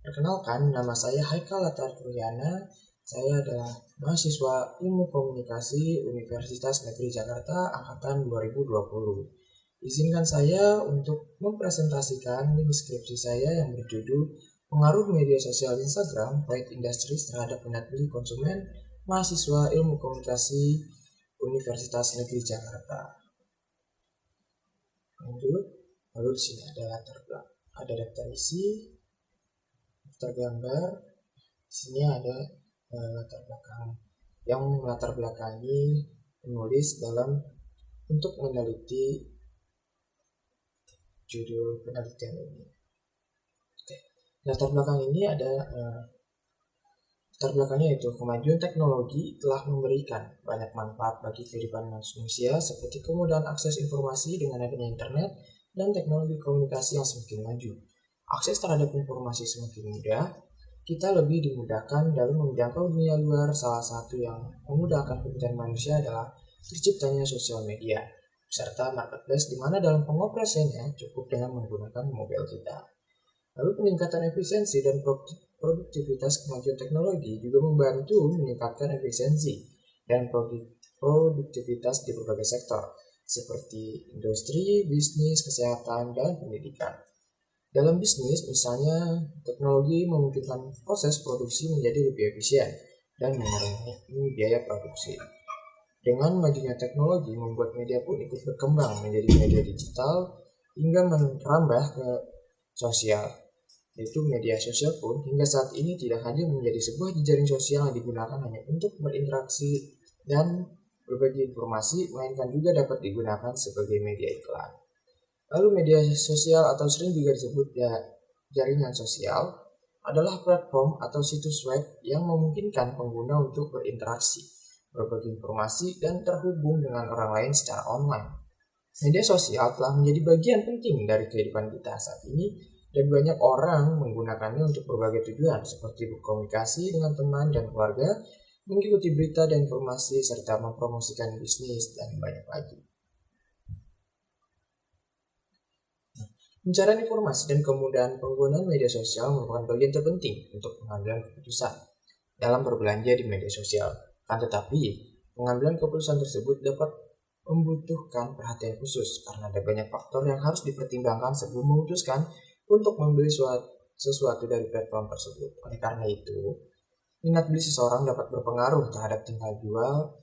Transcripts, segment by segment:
Perkenalkan, nama saya Haikal Latar Kuryana. Saya adalah mahasiswa Ilmu Komunikasi Universitas Negeri Jakarta Angkatan 2020. Izinkan saya untuk mempresentasikan mini skripsi saya yang berjudul Pengaruh Media Sosial Instagram Fight Industries terhadap Minat Beli Konsumen Mahasiswa Ilmu Komunikasi Universitas Negeri Jakarta. Lanjut, lalu di sini ada latar belakang, ada daftar isi, daftar gambar. Di sini ada latar belakang yang melatar belakangi penulis dalam untuk meneliti judul penelitian ini. Oke. Latar belakang ini ada latar belakangnya yaitu kemajuan teknologi telah memberikan banyak manfaat bagi kehidupan manusia seperti kemudahan akses informasi dengan adanya internet dan teknologi komunikasi yang semakin maju. Akses terhadap informasi semakin mudah, kita lebih dimudahkan dalam menjangkau dunia luar. Salah satu yang memudahkan kehidupan manusia adalah terciptanya sosial media, serta marketplace di mana dalam pengoperasiannya cukup dengan menggunakan mobil kita. Lalu peningkatan efisiensi dan produktivitas kemajuan teknologi juga membantu meningkatkan efisiensi dan produktivitas di berbagai sektor, seperti industri, bisnis, kesehatan, dan pendidikan. Dalam bisnis, misalnya, teknologi memungkinkan proses produksi menjadi lebih efisien dan mengurangi biaya produksi. Dengan majunya teknologi membuat media pun ikut berkembang menjadi media digital hingga merambah ke sosial, yaitu media sosial pun hingga saat ini tidak hanya menjadi sebuah jejaring sosial yang digunakan hanya untuk berinteraksi dan berbagi informasi, melainkan juga dapat digunakan sebagai media iklan. Lalu media sosial atau sering juga disebut jaringan sosial adalah platform atau situs web yang memungkinkan pengguna untuk berinteraksi, berbagi informasi, dan terhubung dengan orang lain secara online. Media sosial telah menjadi bagian penting dari kehidupan kita saat ini dan banyak orang menggunakannya untuk berbagai tujuan seperti berkomunikasi dengan teman dan keluarga, mengikuti berita dan informasi, serta mempromosikan bisnis dan banyak lagi. Pencarian informasi dan kemudahan penggunaan media sosial merupakan bagian terpenting untuk pengambilan keputusan dalam berbelanja di media sosial. Tetapi, pengambilan keputusan tersebut dapat membutuhkan perhatian khusus karena ada banyak faktor yang harus dipertimbangkan sebelum memutuskan untuk membeli sesuatu dari platform tersebut. Oleh karena itu, minat beli seseorang dapat berpengaruh terhadap tingkah jual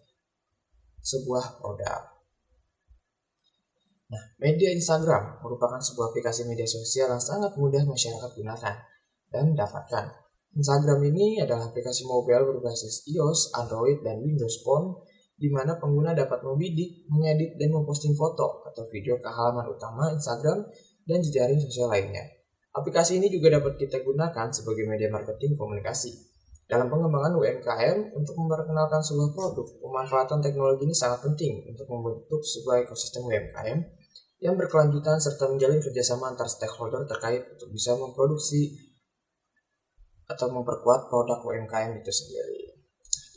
sebuah produk. Nah, media Instagram merupakan sebuah aplikasi media sosial yang sangat mudah masyarakat gunakan dan dapatkan. Instagram ini adalah aplikasi mobile berbasis iOS, Android, dan Windows Phone di mana pengguna dapat membidik, mengedit, dan memposting foto atau video ke halaman utama Instagram dan jejaring sosial lainnya. Aplikasi ini juga dapat kita gunakan sebagai media marketing komunikasi. Dalam pengembangan UMKM, untuk memperkenalkan sebuah produk, pemanfaatan teknologi ini sangat penting untuk membentuk sebuah ekosistem UMKM yang berkelanjutan serta menjalin kerjasama antar stakeholder terkait untuk bisa memproduksi atau memperkuat produk UMKM itu sendiri.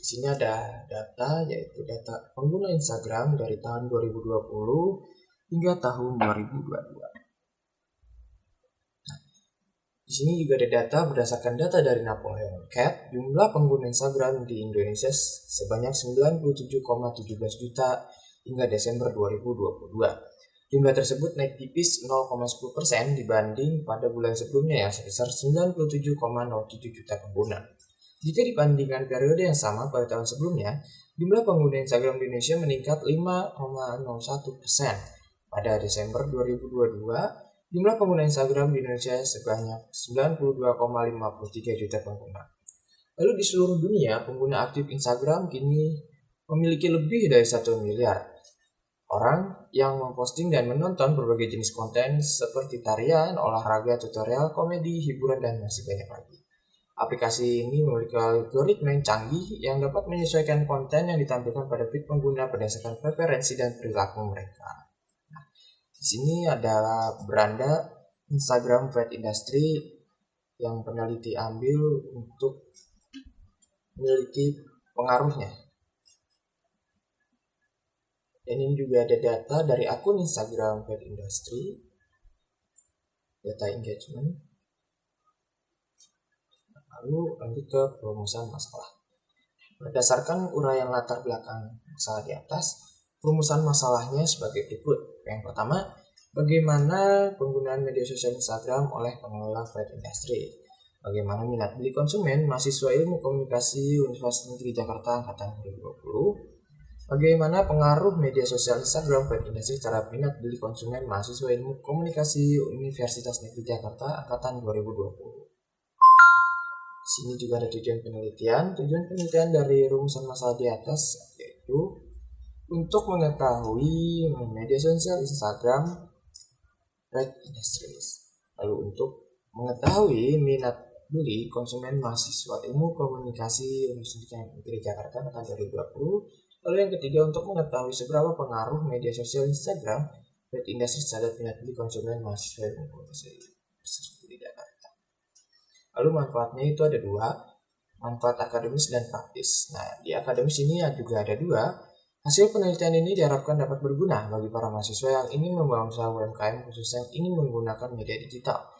Di sini ada data, yaitu data pengguna Instagram dari tahun 2020 hingga tahun 2022. Di sini juga ada data berdasarkan data dari Napoleon Cat, jumlah pengguna Instagram di Indonesia sebanyak 97,17 juta hingga Desember 2022. Jumlah tersebut naik tipis 0,10% dibanding pada bulan sebelumnya yang sebesar 97,07 juta pengguna. Jika dibandingkan periode yang sama pada tahun sebelumnya, jumlah pengguna Instagram di Indonesia meningkat 5,01%. Pada Desember 2022, jumlah pengguna Instagram di Indonesia sebanyak 92,53 juta pengguna. Lalu di seluruh dunia, pengguna aktif Instagram kini memiliki lebih dari 1 miliar orang yang memposting dan menonton berbagai jenis konten seperti tarian, olahraga, tutorial, komedi, hiburan, dan masih banyak lagi. Aplikasi ini memiliki algoritma yang canggih yang dapat menyesuaikan konten yang ditampilkan pada feed pengguna berdasarkan preferensi dan perilaku mereka. Nah, di sini adalah beranda Instagram Fight Industry yang peneliti ambil untuk meneliti pengaruhnya. Dan ini juga ada data dari akun Instagram Fight Industry, data engagement. Lalu lanjut ke perumusan masalah. Berdasarkan uraian latar belakang masalah di atas, perumusan masalahnya sebagai berikut. Yang pertama, bagaimana penggunaan media sosial Instagram oleh pengelola Fred Industry? Bagaimana minat beli konsumen mahasiswa Ilmu Komunikasi Universitas Negeri Jakarta angkatan 2020? Bagaimana pengaruh media sosial Instagram Fred Industry terhadap minat beli konsumen mahasiswa Ilmu Komunikasi Universitas Negeri Jakarta angkatan 2020? Sini juga ada tujuan penelitian. Tujuan penelitian dari rumusan masalah di atas yaitu untuk mengetahui media sosial Instagram Red Industries. Lalu untuk mengetahui minat beli konsumen mahasiswa Ilmu Komunikasi Universitas Negeri Jakarta angkatan 2020. Lalu yang ketiga, untuk mengetahui seberapa pengaruh media sosial Instagram Red Industries terhadap minat beli konsumen mahasiswa Ilmu Komunikasi Universitas Negeri Jakarta. Lalu manfaatnya itu ada dua, manfaat akademis dan praktis. Nah, di akademis ini juga ada dua. Hasil penelitian ini diharapkan dapat berguna bagi para mahasiswa yang ingin membangun usaha UMKM khususnya yang ingin menggunakan media digital.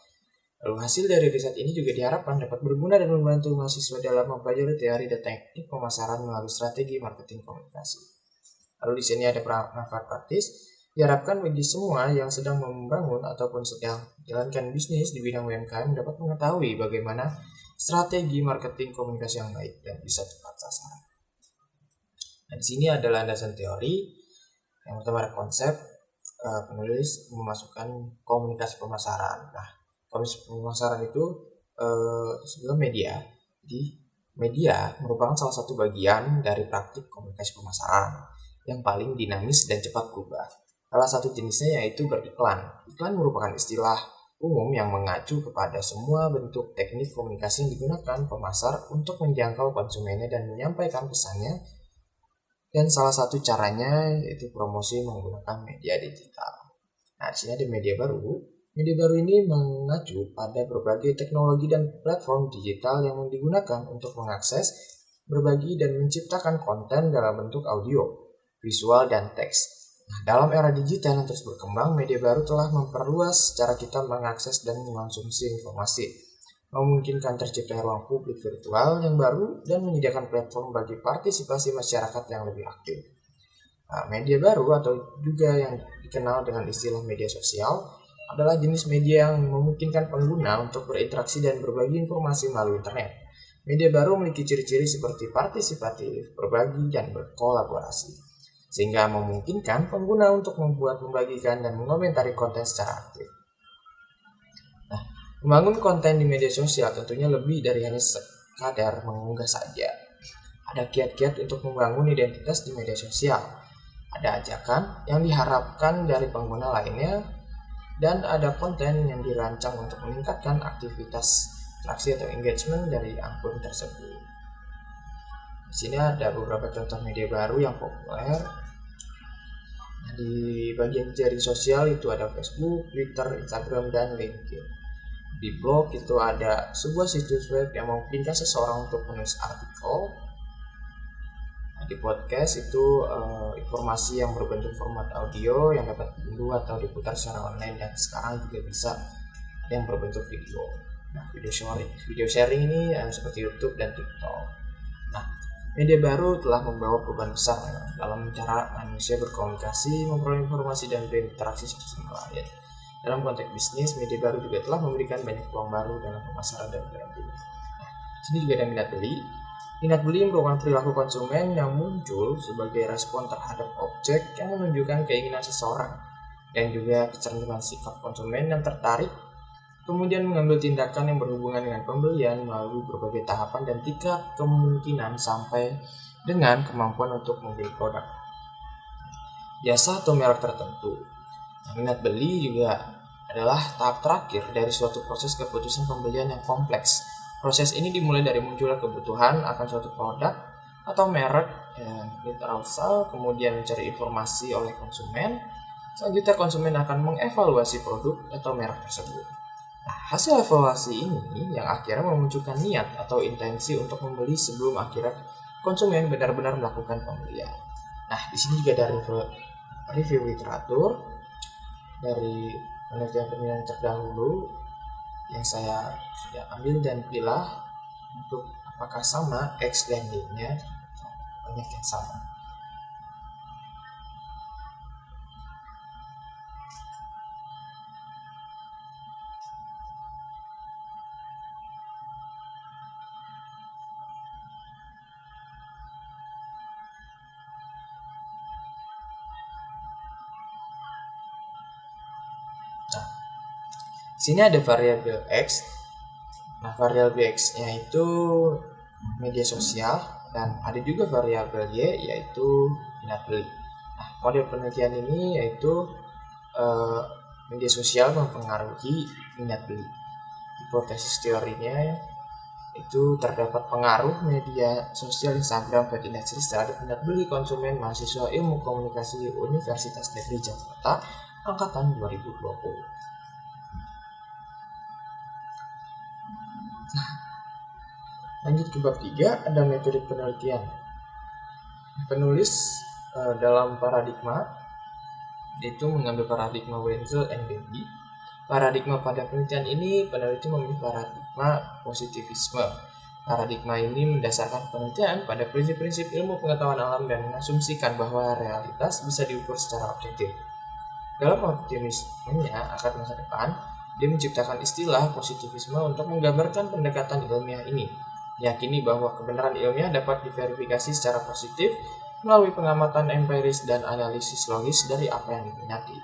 Lalu hasil dari riset ini juga diharapkan dapat berguna dan membantu mahasiswa dalam mempelajari teori dan teknik pemasaran melalui strategi marketing komunikasi. Lalu di sini ada manfaat praktis. Diharapkan bagi semua yang sedang membangun ataupun sedang menjalankan bisnis di bidang UMKM dapat mengetahui bagaimana strategi marketing komunikasi yang baik dan bisa tepat sasaran. Nah, di sini ada landasan teori. Yang pertama ada konsep, penulis memasukkan komunikasi pemasaran. Nah, komunikasi pemasaran itu sebuah media. Jadi media merupakan salah satu bagian dari praktik komunikasi pemasaran yang paling dinamis dan cepat berubah. Salah satu jenisnya yaitu beriklan. Iklan merupakan istilah umum yang mengacu kepada semua bentuk teknik komunikasi yang digunakan pemasar untuk menjangkau konsumennya dan menyampaikan pesannya. Dan salah satu caranya yaitu promosi menggunakan media digital. Nah, di sini ada media baru. Media baru ini mengacu pada berbagai teknologi dan platform digital yang digunakan untuk mengakses, berbagi, dan menciptakan konten dalam bentuk audio, visual, dan teks. Nah, dalam era digital yang terus berkembang, media baru telah memperluas cara kita mengakses dan mengonsumsi informasi, memungkinkan tercipta ruang publik virtual yang baru, dan menyediakan platform bagi partisipasi masyarakat yang lebih aktif. Nah, media baru atau juga yang dikenal dengan istilah media sosial adalah jenis media yang memungkinkan pengguna untuk berinteraksi dan berbagi informasi melalui internet. Media baru memiliki ciri-ciri seperti partisipatif, berbagi, dan berkolaborasi, sehingga memungkinkan pengguna untuk membuat, membagikan, dan mengomentari konten secara aktif. Nah, membangun konten di media sosial tentunya lebih dari hanya sekadar mengunggah saja. Ada kiat-kiat untuk membangun identitas di media sosial. Ada ajakan yang diharapkan dari pengguna lainnya, dan ada konten yang dirancang untuk meningkatkan aktivitas interaksi atau engagement dari akun tersebut. Di sini ada beberapa contoh media baru yang populer. Di bagian jaring sosial itu ada Facebook, Twitter, Instagram, dan LinkedIn. Di blog itu ada sebuah situs web yang memungkinkan seseorang untuk menulis artikel. Nah, di podcast itu informasi yang berbentuk format audio yang dapat diunduh atau diputar secara online, dan sekarang juga bisa ada yang berbentuk video. Nah, video sharing ini seperti YouTube dan TikTok. Nah, media baru telah membawa perubahan besar dalam cara manusia berkomunikasi, memperoleh informasi, dan berinteraksi satu sama lain. Dalam konteks bisnis, media baru juga telah memberikan banyak peluang baru dalam pemasaran dan branding. Nah, sini juga ada minat beli. Minat beli merupakan perilaku konsumen yang muncul sebagai respon terhadap objek yang menunjukkan keinginan seseorang, dan juga kecenderungan sikap konsumen yang tertarik kemudian mengambil tindakan yang berhubungan dengan pembelian melalui berbagai tahapan dan tingkat kemungkinan sampai dengan kemampuan untuk membeli produk, jasa, atau merek tertentu. Minat beli juga adalah tahap terakhir dari suatu proses keputusan pembelian yang kompleks. Proses ini dimulai dari munculnya kebutuhan akan suatu produk atau merek yang terasal, kemudian mencari informasi oleh konsumen. Selanjutnya konsumen akan mengevaluasi produk atau merek tersebut. Nah, hasil evaluasi ini yang akhirnya memunculkan niat atau intensi untuk membeli sebelum akhirnya konsumen benar-benar melakukan pembelian. Nah, di sini juga ada review literatur dari penelitian terdahulu yang saya sudah ambil dan pilah. untuk apakah sama X dan Y-nya, banyak yang sama. Nah, sini ada variabel X. Nah, variabel X-nya itu media sosial, dan ada juga variabel Y yaitu minat beli. Nah, model penelitian ini yaitu media sosial mempengaruhi minat beli. Hipotesis teorinya itu terdapat pengaruh media sosial Instagram dan Industries terhadap minat beli konsumen mahasiswa Ilmu Komunikasi Universitas Negeri Jakarta angkatan 2020. Nah, lanjut ke bab 3, ada metode penelitian. Penulis dalam paradigma itu mengambil paradigma Wenzel and Bendy. Paradigma pada penelitian ini, peneliti memilih paradigma positivisme. Paradigma ini mendasarkan penelitian pada prinsip-prinsip ilmu pengetahuan alam dan mengasumsikan bahwa realitas bisa diukur secara objektif. Dalam optimismenya akan masa depan, dia menciptakan istilah positivisme untuk menggambarkan pendekatan ilmiah ini. Diyakini bahwa kebenaran ilmiah dapat diverifikasi secara positif melalui pengamatan empiris dan analisis logis dari apa yang diamati.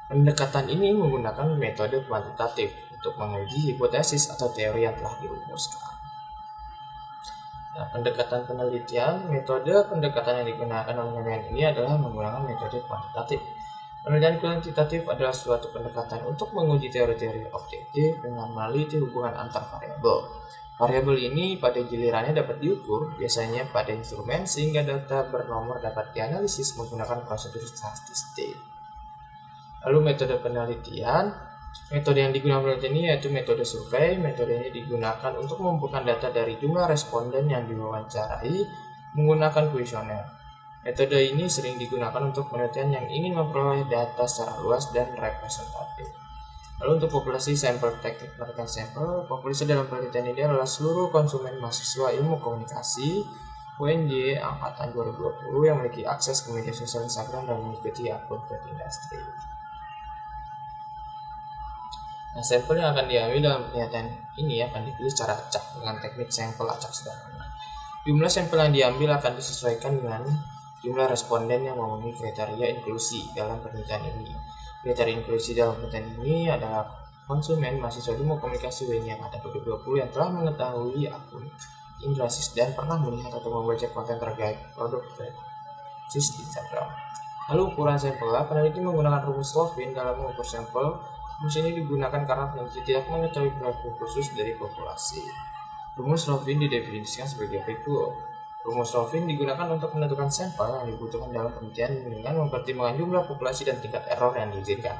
Pendekatan ini menggunakan metode kuantitatif untuk menguji hipotesis atau teori yang telah dirumuskan. Nah, pendekatan penelitian, metode pendekatan yang digunakan dalam penelitian ini adalah menggunakan metode kuantitatif. Penelitian kuantitatif adalah suatu pendekatan untuk menguji teori-teori objektif dengan meneliti hubungan antar variabel. Variabel ini pada gilirannya dapat diukur, biasanya pada instrumen, sehingga data bernomor dapat dianalisis menggunakan prosedur statistik. Lalu metode penelitian, metode yang digunakan penelitian ini yaitu metode survei. Metode ini digunakan untuk mengumpulkan data dari jumlah responden yang diwawancarai menggunakan kuesioner. Metode ini sering digunakan untuk penelitian yang ingin memperoleh data secara luas dan representatif. Lalu untuk populasi sampel, teknik merekam sampel, populasi dalam penelitian ini adalah seluruh konsumen mahasiswa ilmu komunikasi UNJ angkatan 2020 yang memiliki akses ke media sosial Instagram dan mengikuti akun Vet Industry. Nah, sampel yang akan diambil dalam penelitian ini akan dipilih secara acak dengan teknik sampel acak sederhana. Jumlah sampel yang diambil akan disesuaikan dengan jumlah responden yang memenuhi kriteria inklusi dalam penelitian ini. Kriteria inklusi dalam penelitian ini adalah konsumen mahasiswa ilmu komunikasi UNJ angkatan 2020 yang telah mengetahui akun Indrasis dan pernah melihat atau membaca konten terkait produk Sis di Instagram. Lalu ukuran sampel, peneliti menggunakan rumus Slovin dalam mengukur sampel. Rumus ini digunakan karena peneliti tidak mengetahui perilaku khusus dari populasi. Rumus Slovin didefinisikan sebagai berikut. Rumus Slovin digunakan untuk menentukan sampel yang dibutuhkan dalam penelitian dengan mempertimbangkan jumlah populasi dan tingkat error yang diizinkan.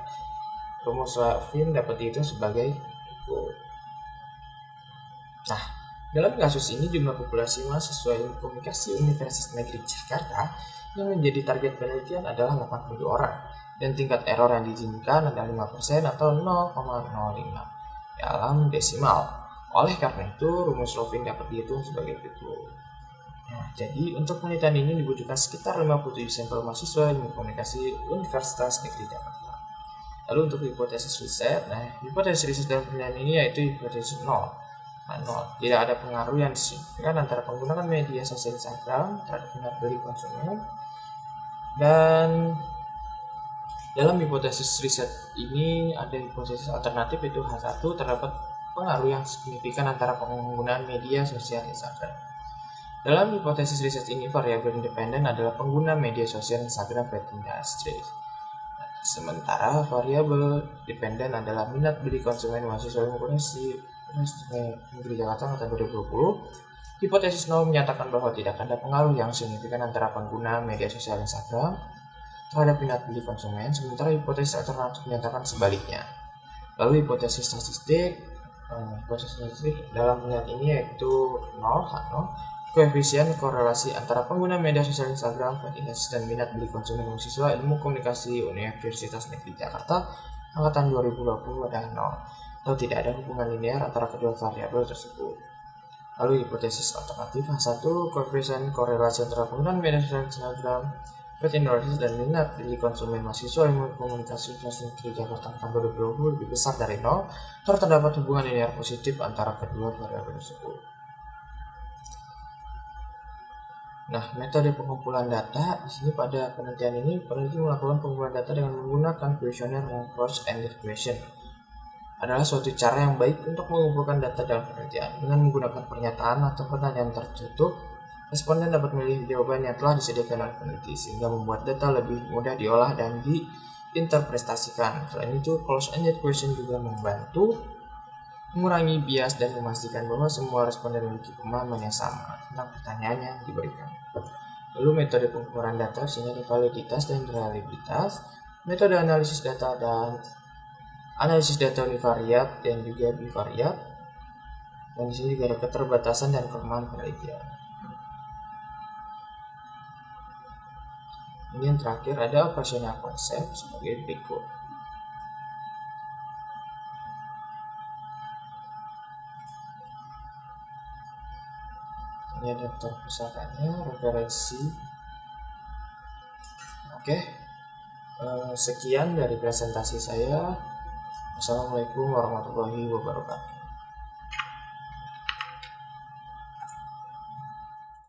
Rumus Slovin dapat dihitung sebagai berikut. Nah, dalam kasus ini jumlah populasi mahasiswa ilmu komunikasi Universitas Negeri Jakarta yang menjadi target penelitian adalah 82 orang. Dan tingkat error yang diizinkan adalah 5% atau 0,05 dalam desimal. Oleh karena itu, rumus Slovin dapat dihitung sebagai berikut. Nah, jadi untuk penelitian ini dibutuhkan sekitar 57 sampel mahasiswa ilmu komunikasi Universitas Negeri Jakarta. Lalu untuk hipotesis riset, hipotesis riset dalam penelitian ini yaitu hipotesis 0. Tidak ada pengaruh yang signifikan antara penggunaan media sosial Instagram terhadap minat beli konsumen. Dan dalam hipotesis riset ini ada hipotesis alternatif, yaitu H1, terdapat pengaruh yang signifikan antara penggunaan media sosial Instagram. Dalam hipotesis riset ini, variabel independen adalah pengguna media sosial Instagram Vet Industries. Sementara variabel dependen adalah minat beli konsumen mahasiswa ilmu komunikasi Negeri Jakarta angkatan 2020. Hipotesis 0 menyatakan bahwa tidak ada pengaruh yang signifikan antara pengguna media sosial Instagram terhadap minat beli konsumen, sementara hipotesis alternatif menyatakan sebaliknya. Lalu hipotesis statistik dalam penelitian ini yaitu 0, H0, koefisien korelasi antara pengguna media sosial Instagram, dan minat beli konsumen mahasiswa ilmu komunikasi Universitas Negeri Jakarta angkatan 2020 adalah 0. atau tidak ada hubungan linear antara kedua variabel tersebut. Lalu hipotesis alternatif H1, koefisien korelasi antara penggunaan media sosial Instagram, analisis dan minat pilih konsumen mahasiswa yang komunikasi inflasi negeri Jakarta tahun 2020 lebih besar dari 0, terdapat hubungan linear positif antara kedua variabel tersebut. Nah, metode pengumpulan data di sini pada penelitian ini peneliti melakukan pengumpulan data dengan menggunakan kuesioner dan closed-ended question. Adalah suatu cara yang baik untuk mengumpulkan data dalam penelitian. Dengan menggunakan pernyataan atau pertanyaan tertutup, responden dapat memilih jawaban yang telah disediakan oleh peneliti sehingga membuat data lebih mudah diolah dan diinterpretasikan. Selain itu, closed-ended question juga membantu mengurangi bias dan memastikan bahwa semua responden memiliki pemahaman yang sama tentang pertanyaan yang diberikan. Lalu metode pengukuran data sehingga ada validitas dan reliabilitas, metode analisis data univariat dan juga bivariat, dan di sini juga ada keterbatasan dan kelemahan penelitian. Ini yang terakhir ada operasional konsep sebagai berikut. Ini ada daftar pusakannya, referensi. Oke, sekian dari presentasi saya. Wassalamualaikum warahmatullahi wabarakatuh.